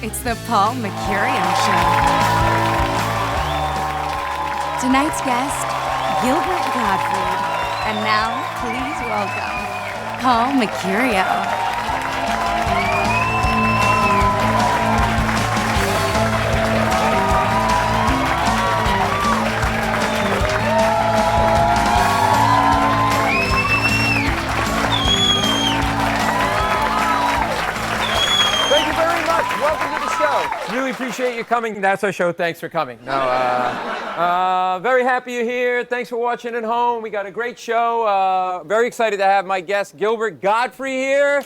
It's the Paul Mecurio Show. Tonight's guest, Gilbert Gottfried. And now, please welcome Paul Mecurio. Welcome to the show. Really appreciate you coming. That's our show. Thanks for coming. Very happy you're here. Thanks for watching at home. We got a great show. Very excited to have my guest, Gilbert Gottfried, here.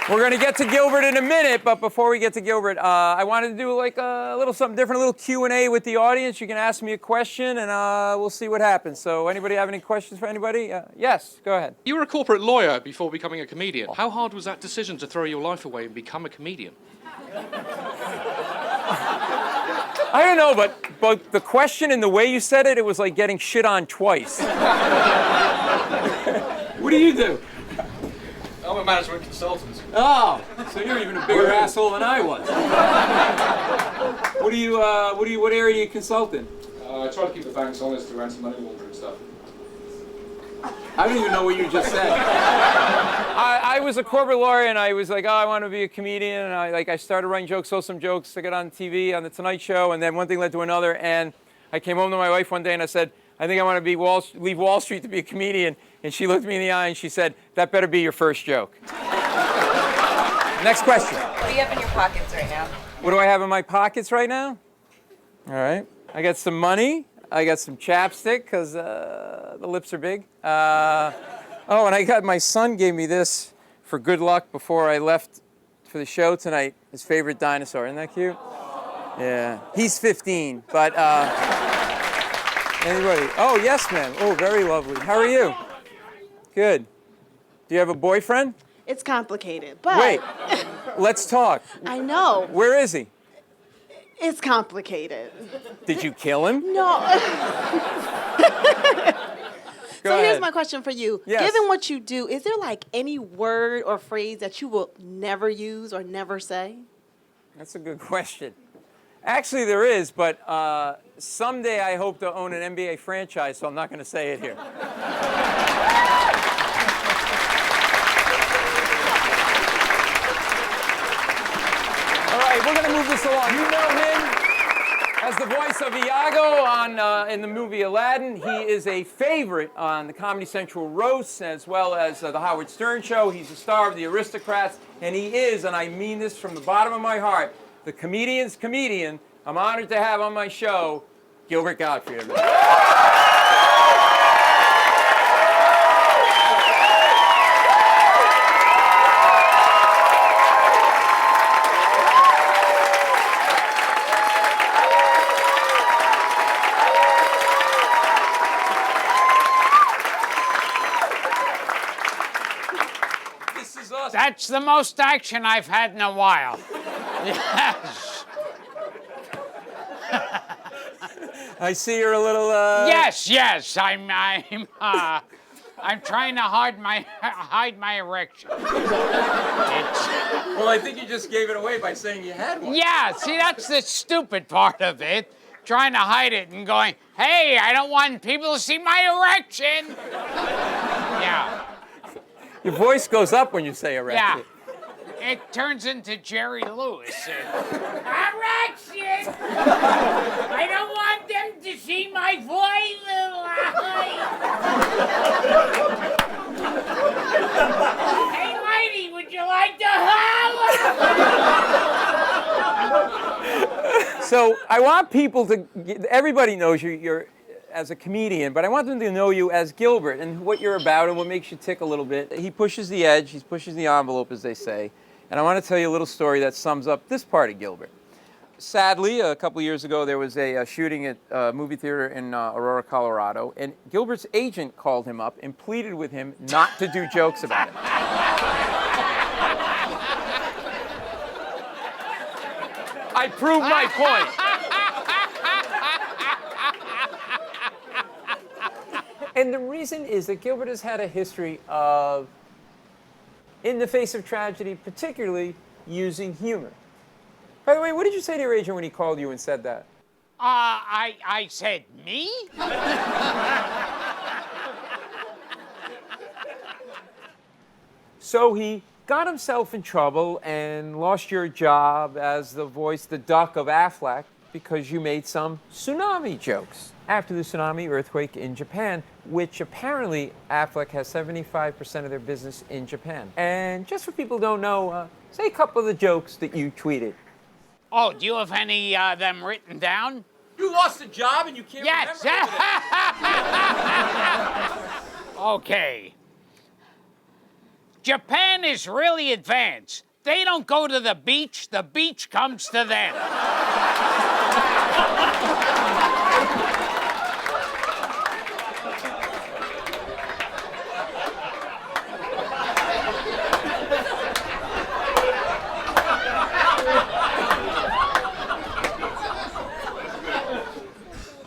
We're going to get to Gilbert in a minute, but before we get to Gilbert, I wanted to do like a little something different, a little Q&A with the audience. You can ask me a question, and we'll see what happens. So anybody have any questions for anybody? Yes, go ahead. You were a corporate lawyer before becoming a comedian. How hard was that decision to throw your life away and become a comedian? I don't know, but the question and the way you said it, it was like getting shit on twice. What do you do? I'm a management consultant. Oh, so you're even a bigger asshole than I was. What area do you consult in? I try to keep the banks honest through anti-money laundering stuff. I don't even know what you just said. I was a corporate lawyer, and I was like, oh, I want to be a comedian, and I started writing jokes, sold some jokes, I got on TV on the Tonight Show, and then one thing led to another, and I came home to my wife one day and I said, I think I want to leave Wall Street to be a comedian. And she looked me in the eye and she said, that better be your first joke. Next question. What do you have in your pockets right now? What do I have in my pockets right now? All right. I got some money. I got some chapstick because the lips are big. Oh, and my son gave me this for good luck before I left for the show tonight. His favorite dinosaur. Isn't that cute? Yeah. He's 15, but anybody? Oh, yes, ma'am. Oh, very lovely. How are you? Good. Do you have a boyfriend? It's complicated, but... Wait, let's talk. I know. Where is he? It's complicated. Did you kill him? No. Go So ahead. here's my question for you. Yes. Given what you do, is there like any word or phrase that you will never use or never say? That's a good question. Actually, there is, but someday I hope to own an NBA franchise, so I'm not going to say it here. All right, we're going to move this along. You know him as the voice of Iago in the movie Aladdin. He is a favorite on the Comedy Central roasts as well as the Howard Stern Show. He's a star of The Aristocrats, and he is, and I mean this from the bottom of my heart, the comedian's comedian. I'm honored to have on my show Gilbert Gottfried. This is awesome. That's the most action I've had in a while. Yes. I see you're a little. Yes. I'm trying to hide my erection. Well, I think you just gave it away by saying you had one. Yeah. See, that's the stupid part of it. Trying to hide it and going, hey, I don't want people to see my erection. Yeah. Your voice goes up when you say erection. Yeah. It turns into Jerry Lewis. Erection! I don't want them to see my voice. Hey, lady, would you like to holler? So I want people to. Everybody knows you're as a comedian, but I want them to know you as Gilbert and what you're about and what makes you tick a little bit. He pushes the edge. He pushes the envelope, as they say. And I want to tell you a little story that sums up this part of Gilbert. Sadly, a couple of years ago, there was a shooting at a movie theater in Aurora, Colorado, and Gilbert's agent called him up and pleaded with him not to do jokes about it. I proved my point. And the reason is that Gilbert has had a history of, in the face of tragedy, particularly using humor. By the way, what did you say to your agent when he called you and said that? I said, me? So he got himself in trouble and lost your job as the voice, the duck of Affleck, because you made some tsunami jokes after the tsunami earthquake in Japan, which apparently Affleck has 75% of their business in Japan. And just for people who don't know, say a couple of the jokes that you tweeted. Oh, do you have any of them written down? You lost a job and you can't Yes. Okay. Japan is really advanced. They don't go to the beach comes to them.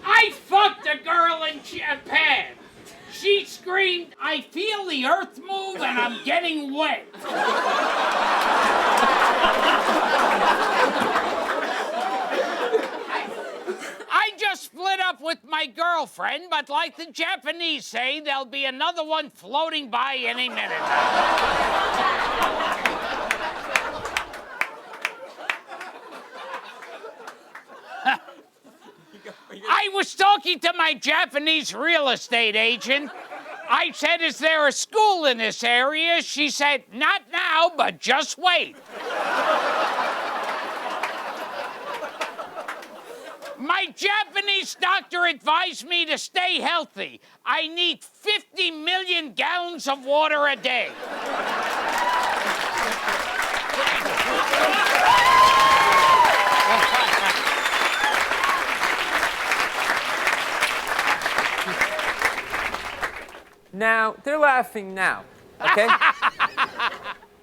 I fucked a girl in Japan. She screamed, "I feel the earth move and I'm getting wet." I just split up with my girlfriend, but like the Japanese say, there'll be another one floating by any minute. I was talking to my Japanese real estate agent. I said, "Is there a school in this area?" She said, "Not now, but just wait." My Japanese doctor advised me to stay healthy. I need 50 million gallons of water a day. Now, they're laughing now, okay?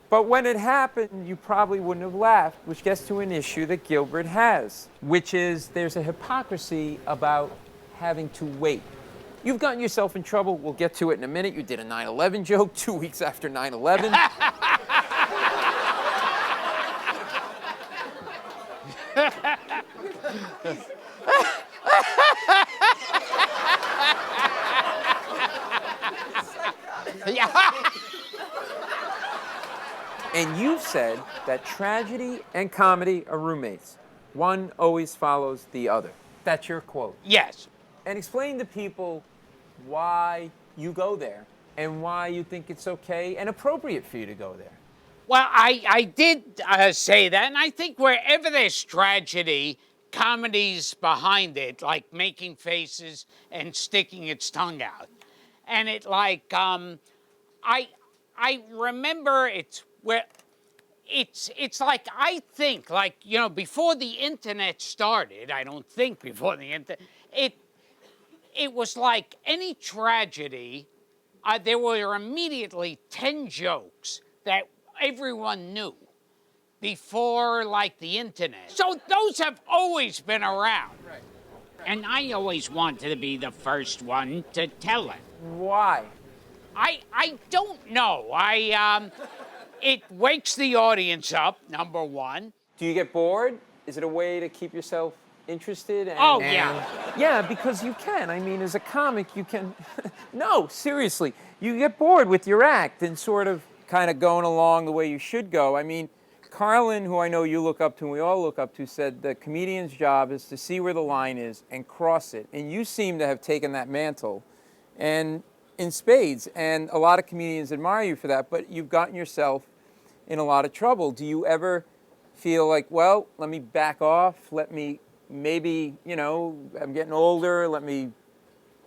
But when it happened, you probably wouldn't have laughed, which gets to an issue that Gilbert has, which is there's a hypocrisy about having to wait. You've gotten yourself in trouble. We'll get to it in a minute. You did a 9/11 joke 2 weeks after 9/11. And you've said that tragedy and comedy are roommates. One always follows the other. That's your quote. Yes. And explain to people why you go there and why you think it's okay and appropriate for you to go there. Well, I did say that, and I think wherever there's tragedy, comedy's behind it, like making faces and sticking its tongue out. And it like, I remember it's like, I think, like, you know, before the internet started, I don't think before the internet, it was like any tragedy, there were immediately 10 jokes that everyone knew before, like, the internet. So those have always been around. Right. And I always wanted to be the first one to tell it. Why? I don't know. It wakes the audience up, number one. Do you get bored? Is it a way to keep yourself interested? Yeah. Yeah, because you can. I mean, as a comic, you can... No, seriously. You get bored with your act and sort of kind of going along the way you should go. I mean, Carlin, who I know you look up to and we all look up to, said the comedian's job is to see where the line is and cross it. And you seem to have taken that mantle and in spades. And a lot of comedians admire you for that, but you've gotten yourself in a lot of trouble. Do you ever feel like, well, let me back off, let me maybe, you know, I'm getting older, let me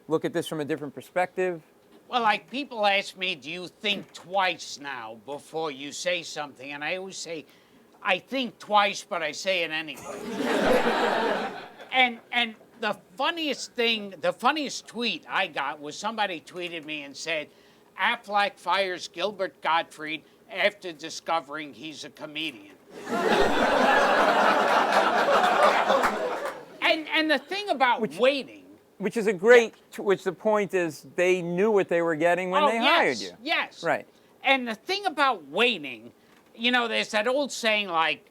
look at this from a different perspective? Well, like, people ask me, do you think twice now before you say something? And I always say, I think twice, but I say it anyway. And the funniest thing, the funniest tweet I got was somebody tweeted me and said, Affleck fires Gilbert Gottfried after discovering he's a comedian. And the thing about waiting which is a great. Which the point is, they knew what they were getting when they hired you. Yes. Right. And the thing about waiting, there's that old saying like,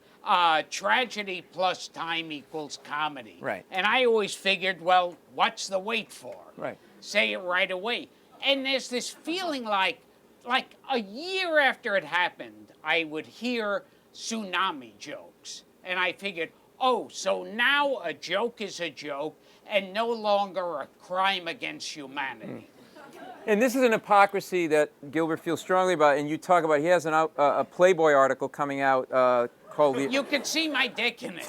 tragedy plus time equals comedy. Right. And I always figured, well, what's the wait for? Right. Say it right away. And there's this feeling like a year after it happened, I would hear Tsunami Jokes. And I figured, oh, so now a joke is a joke and no longer a crime against humanity. And this is an hypocrisy that Gilbert feels strongly about, and you talk about. He has a Playboy article coming out called the. You can see my dick in it.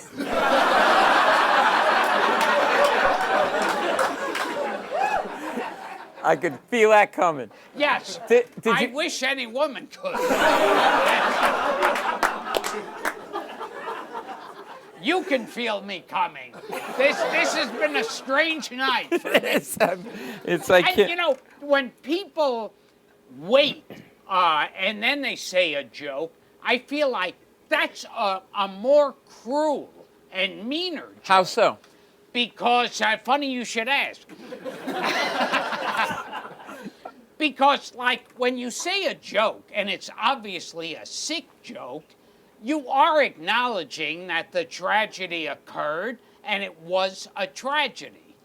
I could feel that coming. Yes. Did I you- wish any woman could. You can feel me coming. This has been a strange night for me. It's like. And when people wait and then they say a joke, I feel like that's a more cruel and meaner joke. How so? Because, funny you should ask. Because, like, when you say a joke, and it's obviously a sick joke, you are acknowledging that the tragedy occurred and it was a tragedy.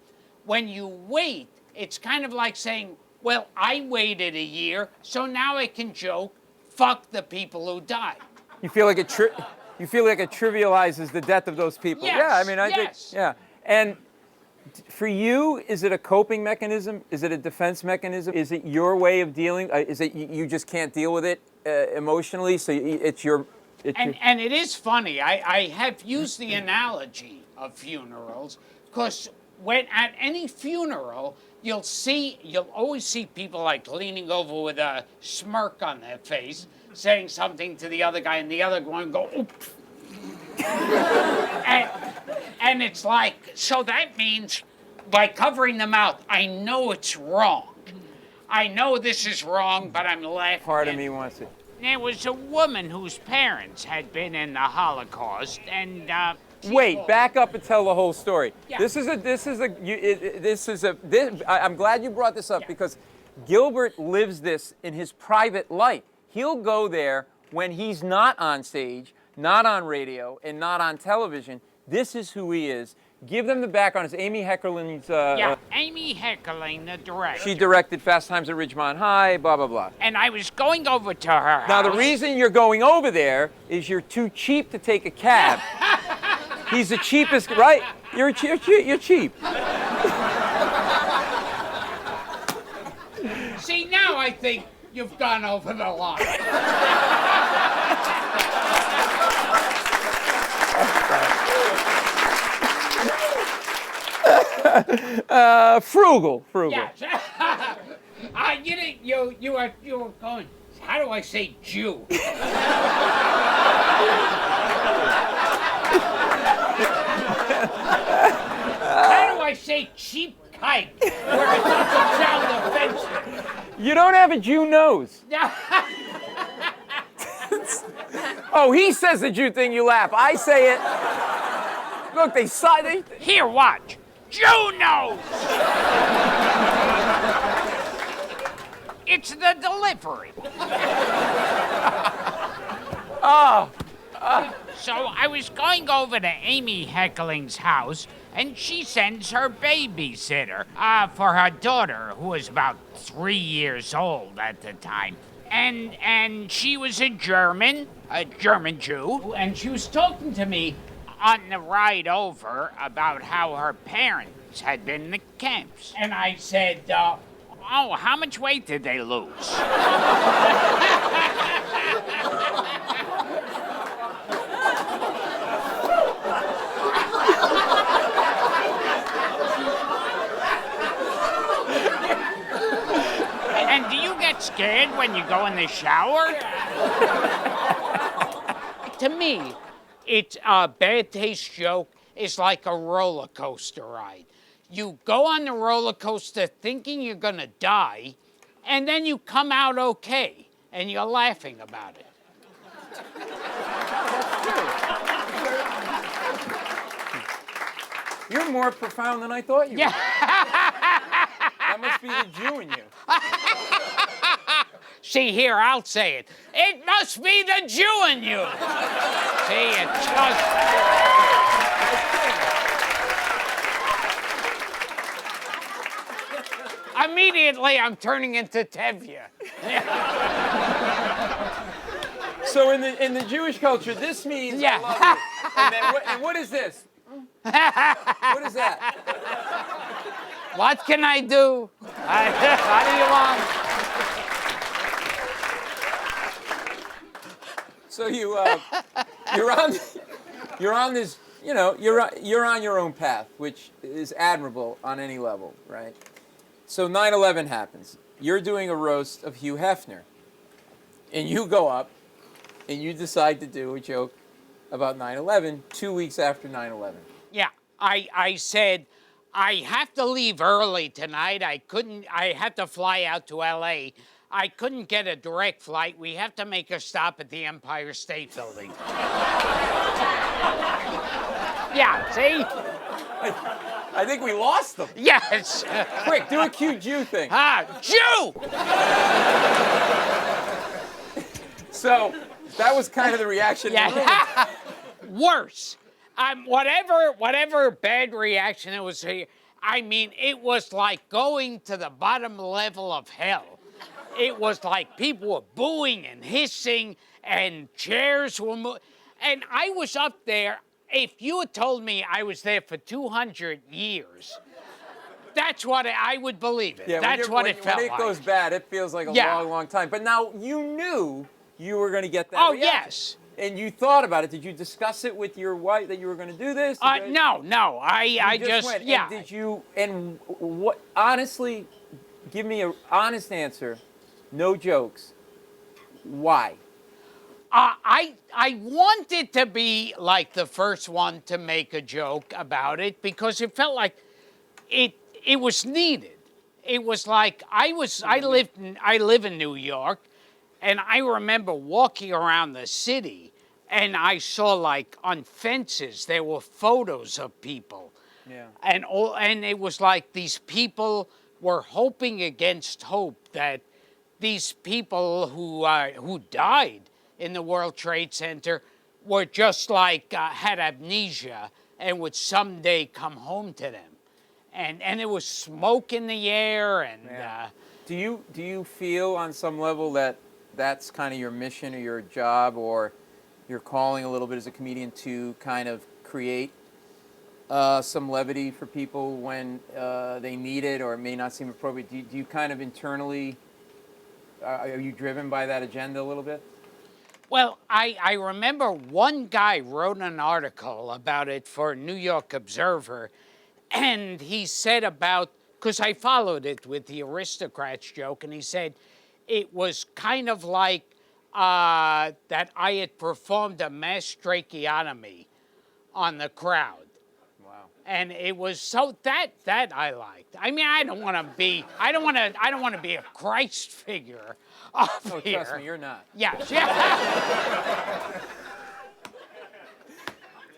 When you wait, it's kind of like saying, well, I waited a year, so now I can joke, fuck the people who died. You feel like it trivializes the death of those people. Yes, Yeah, I mean, I think. yes. Yeah, and for you, is it a coping mechanism? Is it a defense mechanism? Is it your way of dealing? Is it you just can't deal with it emotionally? So it's your. And it is funny. I have used the analogy of funerals because when at any funeral, you'll always see people like leaning over with a smirk on their face, saying something to the other guy, and the other one go, oops. and it's like, so that means by covering the mouth, I know it's wrong. I know this is wrong, but I'm laughing. Part of me wants it. There was a woman whose parents had been in the Holocaust, and Wait, back up and tell the whole story. Yeah. I'm glad you brought this up Yeah. because Gilbert lives this in his private life. He'll go there when he's not on stage, not on radio, and not on television. This is who he is. Give them the background. It's Amy Heckerling's. Amy Heckerling, the director. She directed Fast Times at Ridgemont High, blah, blah, blah. And I was going over to her house. Now, the reason you're going over there is you're too cheap to take a cab. He's the cheapest, right? You're cheap. See, now I think you've gone over the line. Frugal. Yes. You were going, how do I say Jew? How do I say cheap kite where it doesn't sound offensive? You don't have a Jew nose. Oh, he says the Jew thing, you laugh. I say it. Look, they Here, watch. Jew nose! It's the delivery. So I was going over to Amy Heckerling's house, and she sends her babysitter for her daughter, who was about 3 years old at the time. And she was a German Jew, and she was talking to me on the ride over about how her parents had been in the camps. And I said, oh, how much weight did they lose? And do you get scared when you go in the shower? To me, it's a bad taste joke is like a roller coaster ride. You go on the roller coaster thinking you're gonna die, and then you come out okay, and you're laughing about it. You're more profound than I thought you were. Yeah. be the Jew in you. See, here, I'll say it. It must be the Jew in you. See, it just... Immediately, I'm turning into Tevye. So in the Jewish culture, this means Yeah. I love you. And then what is this? What is that? What can I do? How do you want? So you're on this, you're on your own path, which is admirable on any level, right? So 9/11 happens. You're doing a roast of Hugh Hefner, and you go up, and you decide to do a joke about 9/11 2 weeks after 9/11. Yeah, I said, I have to leave early tonight. I had to fly out to L.A. I couldn't get a direct flight. We have to make a stop at the Empire State Building. Yeah, see? I think we lost them. Yes. Quick, do a cute Jew thing. Jew! So that was kind of the reaction. Yeah. Worse. Whatever bad reaction it was, I mean, it was like going to the bottom level of hell. It was like people were booing and hissing and chairs were moving. And I was up there. If you had told me I was there for 200 years, that's what I would believe it. Yeah, that's what it felt like. When it goes bad, it feels like a long, long time. But now you knew you were going to get that reaction. Yes. And you thought about it. Did you discuss it with your wife that you were going to do this? No. I just went. yeah. And did you? And what? Honestly, give me an honest answer. No jokes. Why? I wanted to be like the first one to make a joke about it because it felt like it was needed. It was like I live in New York, and I remember walking around the city, and I saw like on fences there were photos of people. Yeah. And it was like these people were hoping against hope that these people who died in the World Trade Center were just like had amnesia and would someday come home to them. And there was smoke in the air and Do you feel on some level that that's kind of your mission or your job or your calling a little bit as a comedian to kind of create some levity for people when they need it or it may not seem appropriate? Do you kind of internally, are you driven by that agenda a little bit? Well, I remember one guy wrote an article about it for New York Observer, and he said because I followed it with the aristocrats joke, and he said it was kind of like that I had performed a mass tracheotomy on the crowd. Wow. And it was so that I liked. I mean, I don't want to be a Christ figure up here. Trust me, you're not. Yes.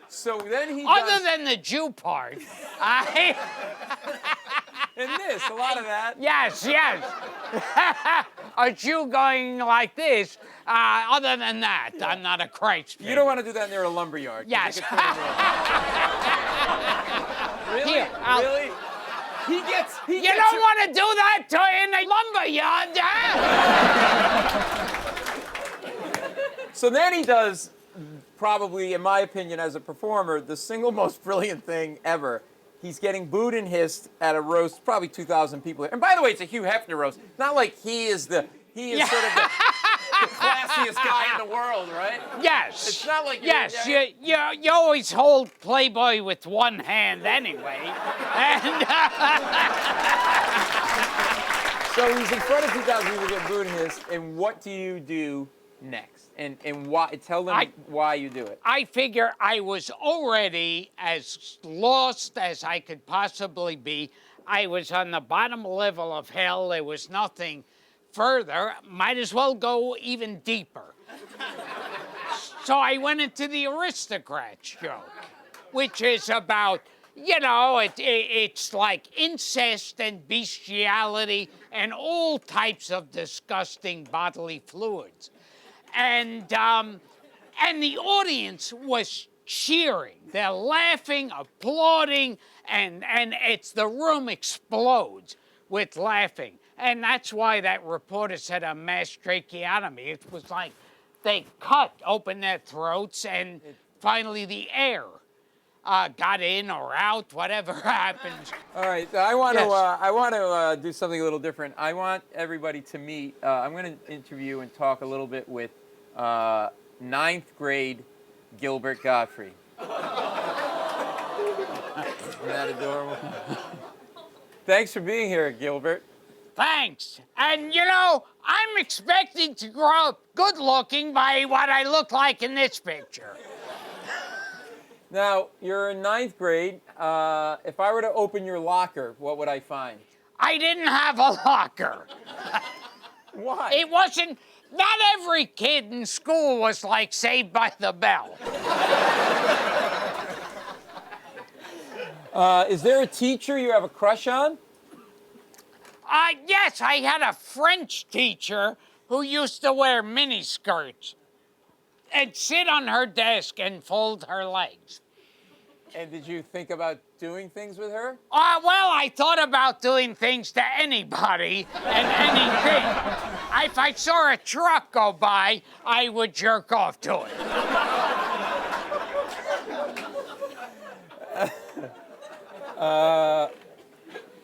So then he Other than the Jew part, and this, a lot of that. Yes. A Jew going like this. Other than that, I'm not a Christ figure. You don't want to do that near a lumberyard. Yes. Really? Here, Really? He gets You don't want to do that in a lumberyard. So then he does, probably, in my opinion, as a performer, the single most brilliant thing ever. He's getting booed and hissed at a roast, probably 2,000 people. And by the way, it's a Hugh Hefner roast. Not like he is sort of the classiest guy in the world, right? Yes. It's not like you always hold Playboy with one hand anyway. And So he's in front of 2,000 people getting booed and hissed, and what do you do next? And why? Tell them why you do it. I figure I was already as lost as I could possibly be. I was on the bottom level of hell. There was nothing further. Might as well go even deeper. So I went into the aristocrats joke, which is about, you know, it's like incest and bestiality and all types of disgusting bodily fluids. And the audience was cheering. They're laughing, applauding, and the room explodes with laughing. And that's why that reporter said a mass tracheotomy. It was like they opened their throats, and finally the air got in or out, whatever happens. All right, I want Yes. to I want to do something a little different. I want everybody to meet. I'm going to interview and talk a little bit with ninth grade Gilbert Gottfried. Isn't that adorable? Thanks for being here, Gilbert. Thanks. And you know, I'm expecting to grow up good looking by what I look like in this picture. Now, you're in ninth grade. If I were to open your locker, what would I find? I didn't have a locker. Why? It wasn't, not every kid in school was like Saved by the Bell. Is there a teacher you have a crush on? Yes, I had a French teacher who used to wear miniskirts and sit on her desk and fold her legs. And did you think about doing things with her? Well, I thought about doing things to anybody and anything. If I saw a truck go by, I would jerk off to it.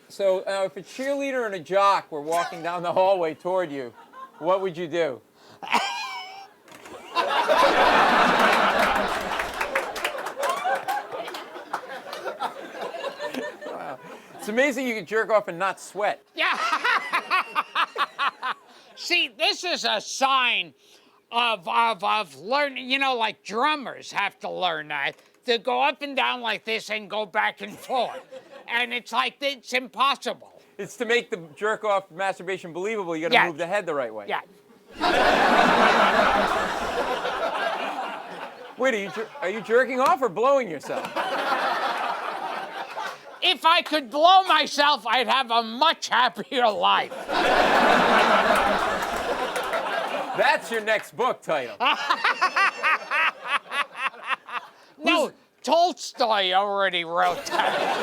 So if a cheerleader and a jock were walking down the hallway toward you, what would you do? Wow. It's amazing you can jerk off and not sweat. Yeah. See, this is a sign of learning, you know, like drummers have to learn that, to go up and down like this and go back and forth. And it's like, it's impossible. It's to make the jerk off masturbation believable, you gotta move the head the right way. Yeah. Wait, are you jerking off or blowing yourself? If I could blow myself, I'd have a much happier life. That's your next book title. No, Tolstoy already wrote that.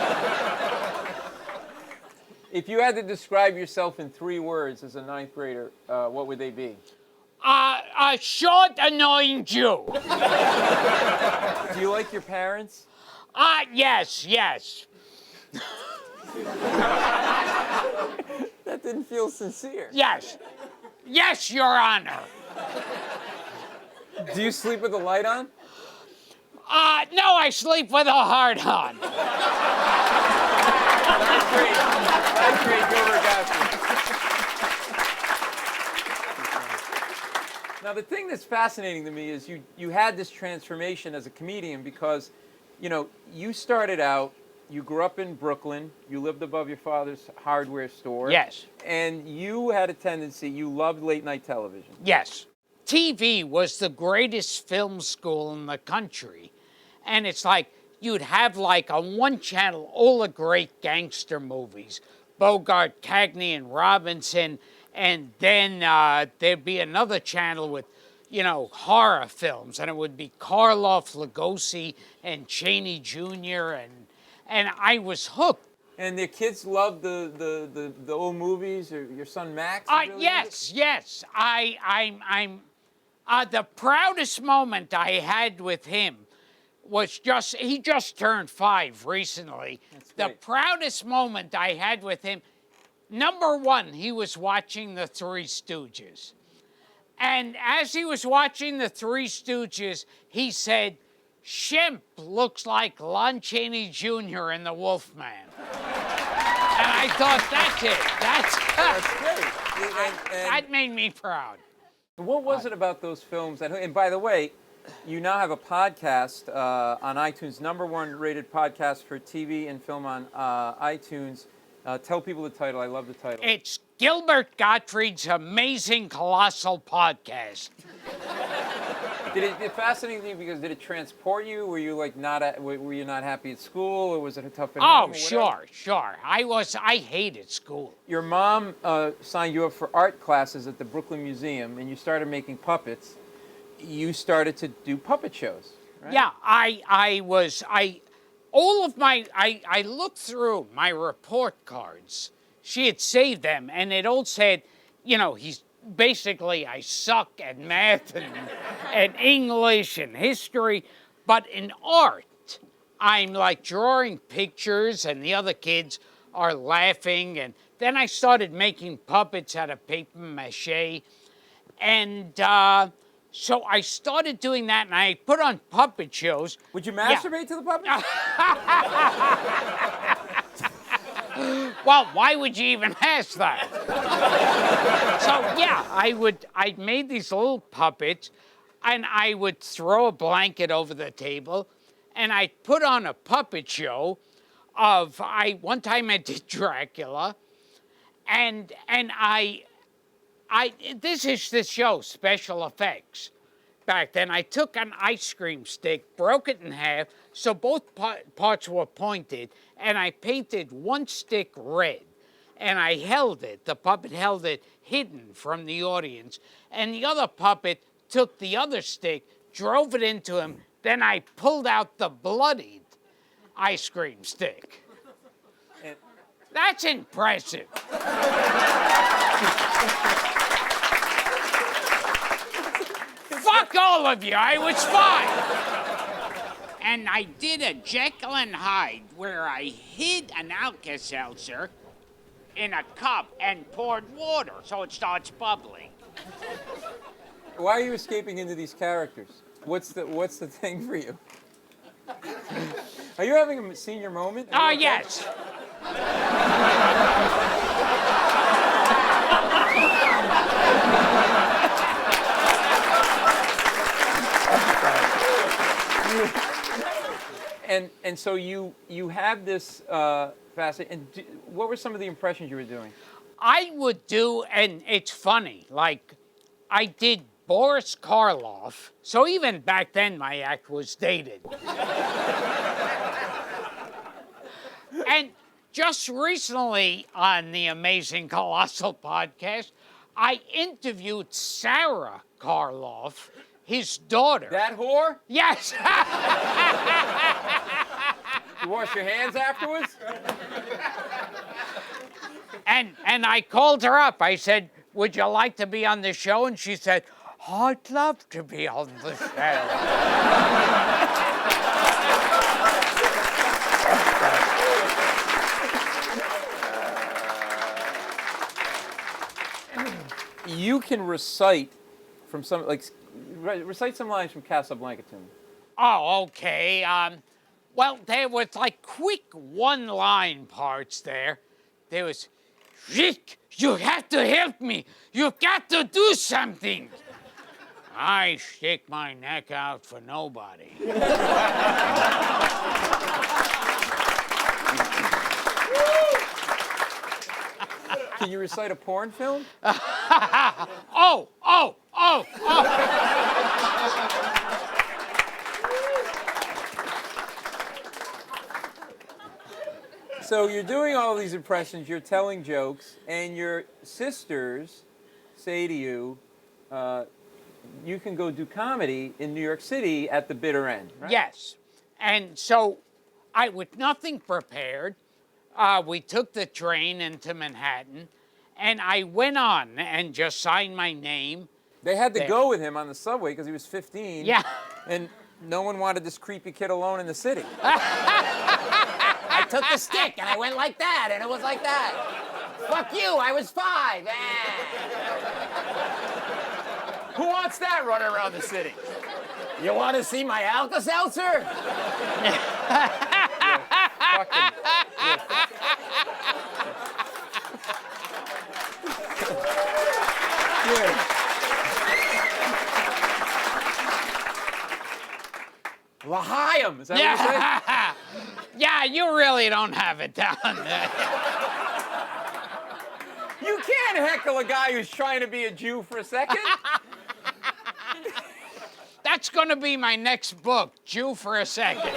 If you had to describe yourself in 3 words as a ninth grader, what would they be? A short, annoying Jew. Do you like your parents? Yes. That didn't feel sincere. Yes, Your Honor. Do you sleep with the light on? No, I sleep with a hard on. That's great. That's great, Gilbert Gottfried. Now, the thing that's fascinating to me is you had this transformation as a comedian because, you know, you started out, you grew up in Brooklyn, you lived above your father's hardware store. Yes. And you had a tendency, you loved late night television. Yes. TV was the greatest film school in the country. And it's like, you'd have like on one channel all the great gangster movies, Bogart, Cagney, and Robinson, and then there'd be another channel with, you know, horror films, and it would be Karloff, Lugosi, and Cheney Jr., and I was hooked. And the kids loved the old movies, or your son Max? Really Yes. I'm the proudest moment I had with him was he just turned 5 recently. The proudest moment I had with him, number one, he was watching The Three Stooges. And as he was watching The Three Stooges, he said, "Shemp looks like Lon Chaney Jr. in The Wolfman." And I thought, that's it. That's great. That made me proud. What was it about those films? And by the way, you now have a podcast on iTunes, #1 rated podcast for TV and film on iTunes. Tell people the title. I love the title. It's Gilbert Gottfried's Amazing Colossal Podcast. Did it fascinate you because did it transport you? Were you like were you not happy at school, or was it a tough at home, Oh, or whatever? sure. I hated school. Your mom signed you up for art classes at the Brooklyn Museum, and you started making puppets. You started to do puppet shows, right? Yeah, I looked through my report cards. She had saved them, and it all said, I suck at math and English and history, but in art, I'm like drawing pictures, and the other kids are laughing, and then I started making puppets out of paper mache, and so I started doing that, and I put on puppet shows. Would you masturbate to the puppets? Well, why would you even ask that? So yeah, I made these little puppets, and I would throw a blanket over the table, and I'd put on a puppet show one time I did Dracula, and this is the show, special effects. Back then, I took an ice cream stick, broke it in half, so both parts were pointed, and I painted one stick red, and I held it. The puppet held it hidden from the audience, and the other puppet took the other stick, drove it into him, then I pulled out the bloodied ice cream stick. That's impressive. Fuck all of you, I was fine. And I did a Jekyll and Hyde where I hid an Alka-Seltzer in a cup and poured water so it starts bubbling. Why are you escaping into these characters? What's the thing for you? Are you having a senior moment? Oh, yes. And so you have this facet. And what were some of the impressions you were doing? I would do, and it's funny, like I did Boris Karloff, so even back then my act was dated. And just recently on the Amazing Colossal podcast, I interviewed Sarah Karloff, his daughter. That whore? Yes. You wash your hands afterwards? And I called her up. I said, would you like to be on the show? And she said, I'd love to be on the show. You can recite from some, recite some lines from Casablanca to me. Oh, okay. Well, there was like quick one-line parts there. There was, Rick, you have to help me. You've got to do something. I stick my neck out for nobody. Can you recite a porn film? Oh. So you're doing all these impressions, you're telling jokes, and your sisters say to you, you can go do comedy in New York City at the bitter end, right? Yes. And so with nothing prepared, we took the train into Manhattan, and I went on and just signed my name. They had to there. go with him on the subway because he was 15. Yeah. And no one wanted this creepy kid alone in the city. I took the stick and I went like that, and it was like that. Fuck you, I was 5. Who wants that running around the city? You want to see my Alka-Seltzer? L'chaim, is that what you say? Yeah, you really don't have it down there. You can't heckle a guy who's trying to be a Jew for a second. That's going to be my next book, Jew for a Second.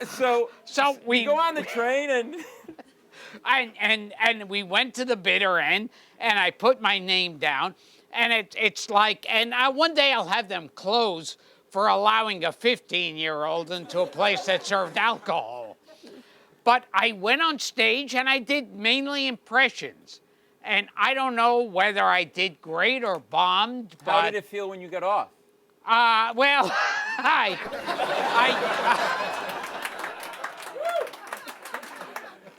So we go on the train and and we went to the bitter end, and I put my name down, and it's like, and one day I'll have them close for allowing a 15-year-old into a place that served alcohol. But I went on stage and I did mainly impressions, and I don't know whether I did great or bombed. how did it feel when you got off? Well, I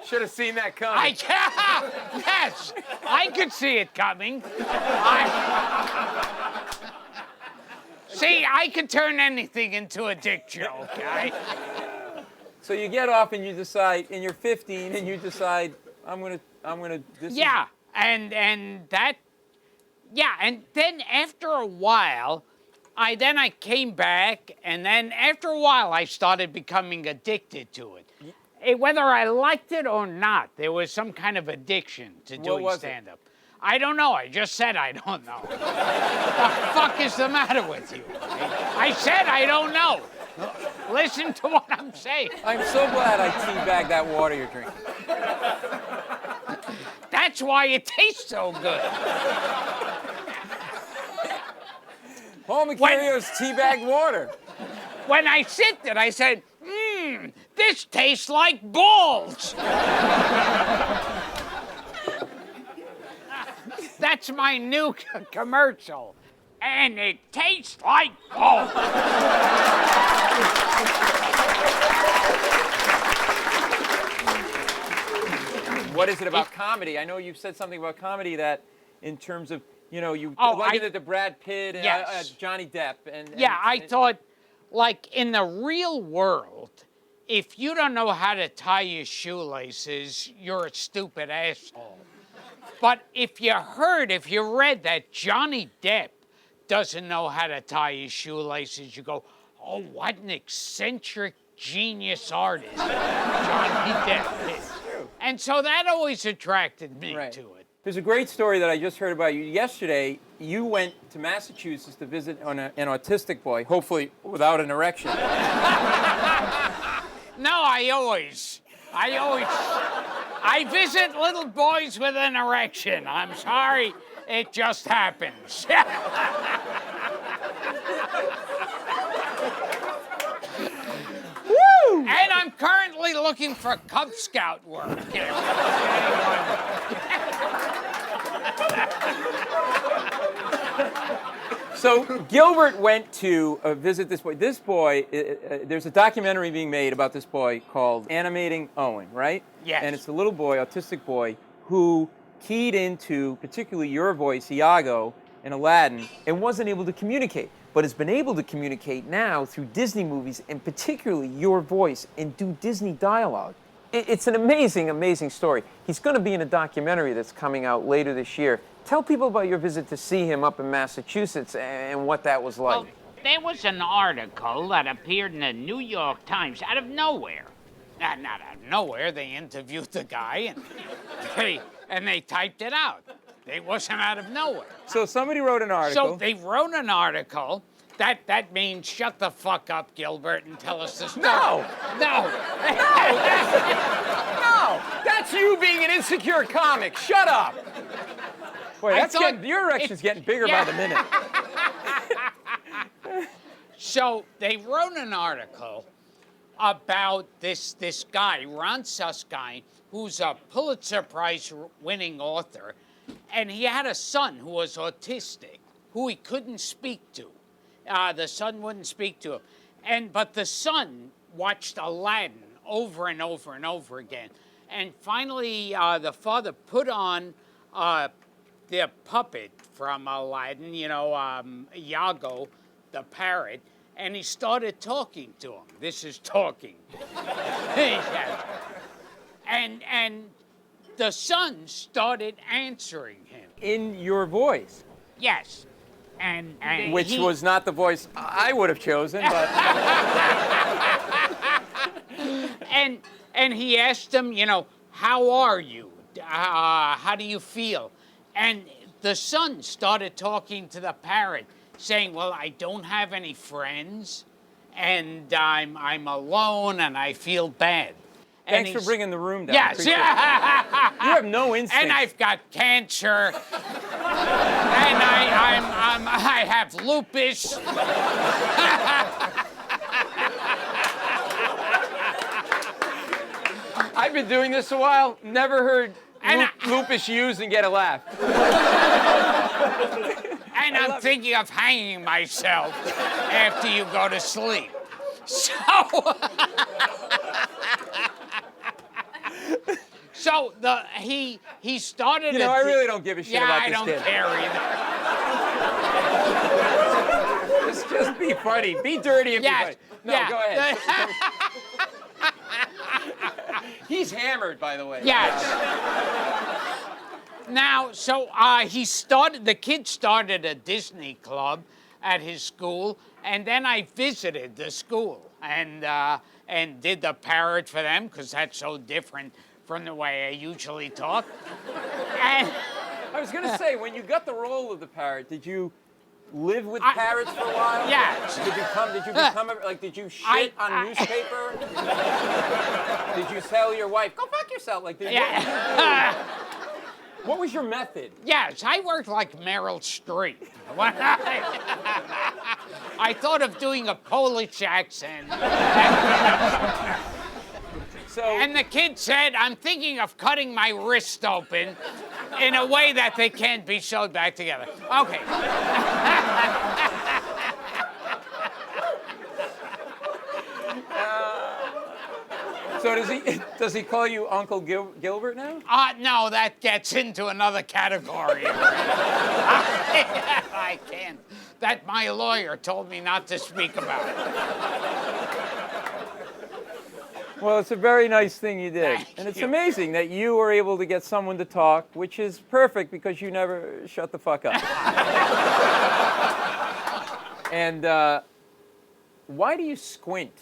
Should have seen that coming. yes, I could see it coming. See, I could turn anything into a dick joke. So you get off and you decide, and you're 15, and you decide, I'm gonna. Yeah, and then after a while, I came back, and then after a while, I started becoming addicted to it. Whether I liked it or not, there was some kind of addiction to doing stand-up. I don't know. I just said I don't know. What the fuck is the matter with you? I said I don't know. Listen to what I'm saying. I'm so glad I teabagged that water you're drinking. That's why it tastes so good. Paul Mecurio's teabagged water. When I sipped it, I said, this tastes like balls. That's my new commercial. And it tastes like balls. What is it about comedy? I know you've said something about comedy that, in terms of, you likened it to Brad Pitt and Yes. Johnny Depp. I thought, like, in the real world, if you don't know how to tie your shoelaces, you're a stupid asshole. But if you read that Johnny Depp doesn't know how to tie his shoelaces, you go, oh, what an eccentric genius artist Johnny Depp is. And so that always attracted me to it. There's a great story that I just heard about you. Yesterday, you went to Massachusetts to visit an autistic boy, hopefully without an erection. No, I visit little boys with an erection. I'm sorry, it just happens. Woo! And I'm currently looking for Cub Scout work. So Gilbert went to visit this boy. This boy, there's a documentary being made about this boy called Animating Owen, right? Yes. And it's a little boy, autistic boy, who keyed into particularly your voice, Iago, in Aladdin, and wasn't able to communicate, but has been able to communicate now through Disney movies, and particularly your voice, and do Disney dialogue. It's an amazing, amazing story. He's going to be in a documentary that's coming out later this year. Tell people about your visit to see him up in Massachusetts and what that was like. Well, there was an article that appeared in the New York Times out of nowhere. Not out of nowhere. They interviewed the guy and they typed it out. It wasn't out of nowhere. So somebody wrote an article. So they wrote an article. That means shut the fuck up, Gilbert, and tell us the story. No! No! No! That's you being an insecure comic. Shut up! Boy, your erection's getting bigger by the minute. So they wrote an article about this guy, Ron Suskind, who's a Pulitzer Prize-winning author, and he had a son who was autistic, who he couldn't speak to. The son wouldn't speak to him. But the son watched Aladdin over and over and over again. And finally, the father put on the puppet from Aladdin, Iago, the parrot, and he started talking to him. This is talking. And the son started answering him. In your voice. Yes. And Which was not the voice I would have chosen, but... and he asked him, how are you? How do you feel? And the son started talking to the parrot, saying, well, I don't have any friends, and I'm alone, and I feel bad. Thanks for bringing the room down. Yes. Appreciate it. You have no instinct. And I've got cancer. And I have lupus. I've been doing this a while. Never heard lupus used and get a laugh. And I'm thinking of hanging myself after you go to sleep. So he started. You know, I really don't give a shit about this kid. Yeah, I don't care either. Just be funny. Be dirty and be funny. No, go ahead. He's hammered, by the way. Yes. Now, so the kid started a Disney club at his school, and then I visited the school and did the parrot for them, because that's so different from the way I usually talk. And I was going to say, when you got the role of the parrot, did you live with parrots for a while? Yes. Did you shit on newspaper? Did you tell your wife, go fuck yourself? What was your method? Yes, I worked like Meryl Streep. I thought of doing a Polish accent. And the kid said, I'm thinking of cutting my wrist open in a way that they can't be sewed back together. Okay. So does he call you Uncle Gilbert now? No, that gets into another category. I can't. That my lawyer told me not to speak about it. Well, it's a very nice thing you did. Thank and it's you. Amazing that you were able to get someone to talk, which is perfect because you never shut the fuck up. And why do you squint?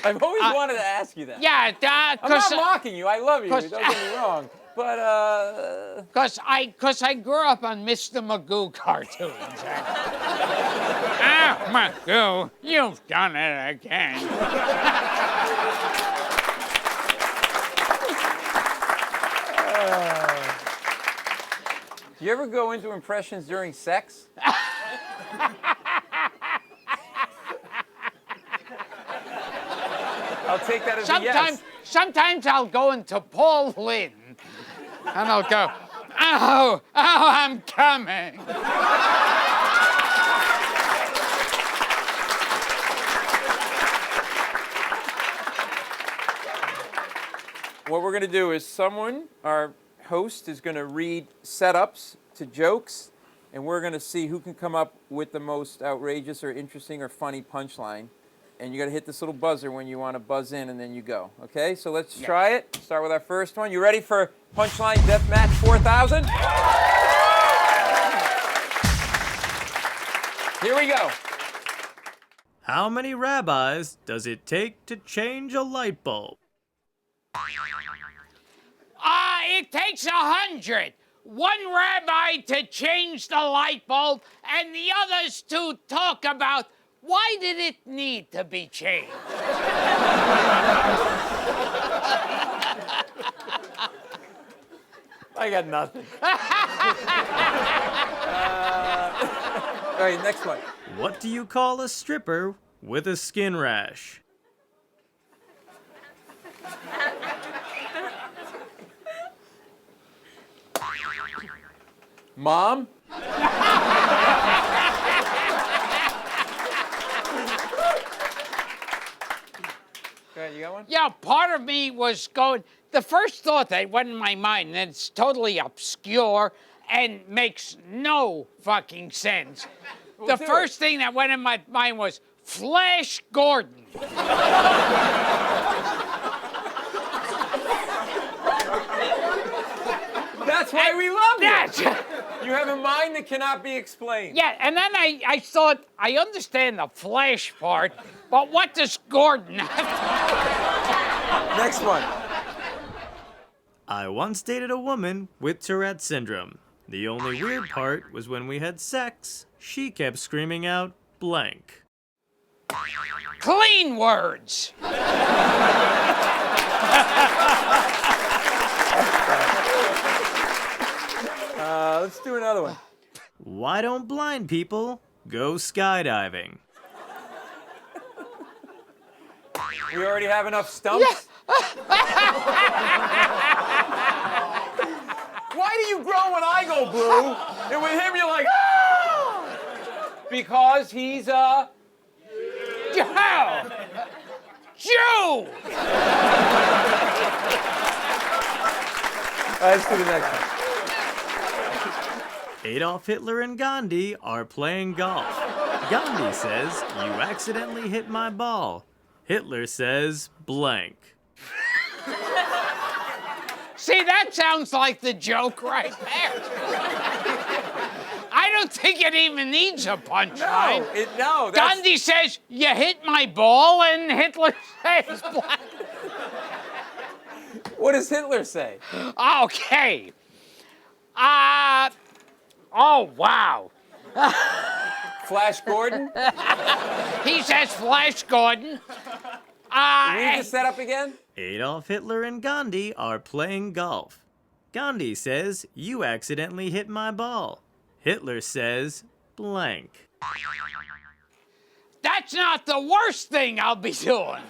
I've always wanted to ask you that. Yeah, I'm not mocking you. I love you. Don't get me wrong. But Because I grew up on Mr. Magoo cartoons. Magoo, you've done it again. Do you ever go into impressions during sex? I'll take that as a yes. Sometimes I'll go into Paul Lynn, and I'll go, oh, I'm coming. What we're going to do is our host is going to read setups to jokes, and we're going to see who can come up with the most outrageous or interesting or funny punchline. And you got to hit this little buzzer when you want to buzz in, and then you go. Okay, so let's try it. Start with our first one. You ready for Punchline Deathmatch 4000? Here we go. How many rabbis does it take to change a light bulb? It takes 100. One rabbi to change the light bulb, and the others to talk about why did it need to be changed. I got nothing. All right, next one. What do you call a stripper with a skin rash? Mom? Go ahead, you got one? Yeah, part of me was going, the first thought that went in my mind, and it's totally obscure and makes no fucking sense. The first thing that went in my mind was Flash Gordon. That's why we love you. Yes. You have a mind that cannot be explained. Yeah, and then I thought, I understand the Flash part, but what does Gordon have to Next one. I once dated a woman with Tourette syndrome. The only weird part was when we had sex, she kept screaming out blank. Clean words. Let's do another one. Why don't blind people go skydiving? We already have enough stumps? Why do you groan when I go blue? And with him, you're like, ah! Because he's a Jew. Let's do the next one. Adolf Hitler and Gandhi are playing golf. Gandhi says, "You accidentally hit my ball." Hitler says, blank. See, that sounds like the joke right there. I don't think it even needs a punchline. No. Gandhi says, "You hit my ball," and Hitler says, blank. What does Hitler say? Okay. Oh, wow. Flash Gordon? He says Flash Gordon. Read the setup again? Adolf Hitler and Gandhi are playing golf. Gandhi says, "You accidentally hit my ball." Hitler says, blank. That's not the worst thing I'll be doing.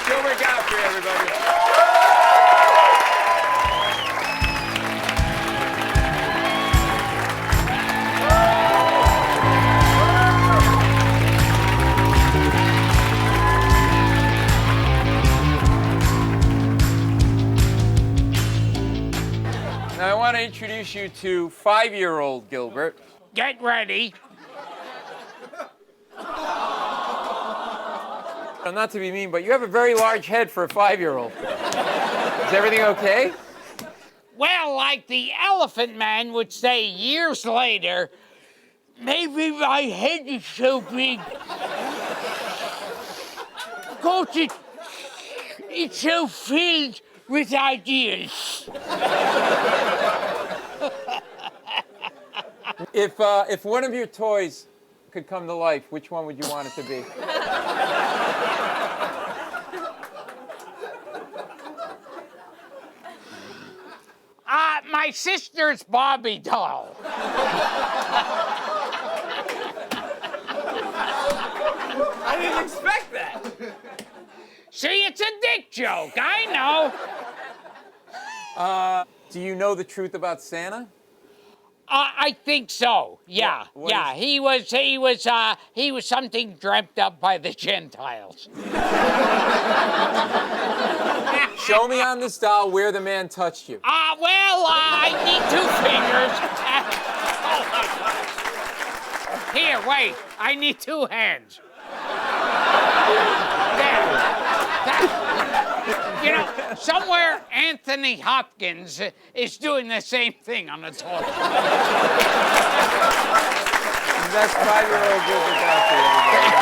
Gilbert Gottfried, everybody. Now I want to introduce you to 5-year-old Gilbert. Get ready. Not to be mean, but you have a very large head for a 5-year-old. Is everything okay? Well, like the Elephant Man would say years later, maybe my head is so big because it's so filled with ideas. If one of your toys could come to life, which one would you want it to be? My sister's Barbie doll. I didn't expect that. See, it's a dick joke, I know. Do you know the truth about Santa? I think so. Yeah, What yeah. is- He was something dreamt up by the Gentiles. Show me on this doll where the man touched you. I need 2 fingers. Here, wait. I need 2 hands. There. You know, somewhere Anthony Hopkins is doing the same thing on the toilet. That's 5-year-old Gilbert Gottfried, everybody.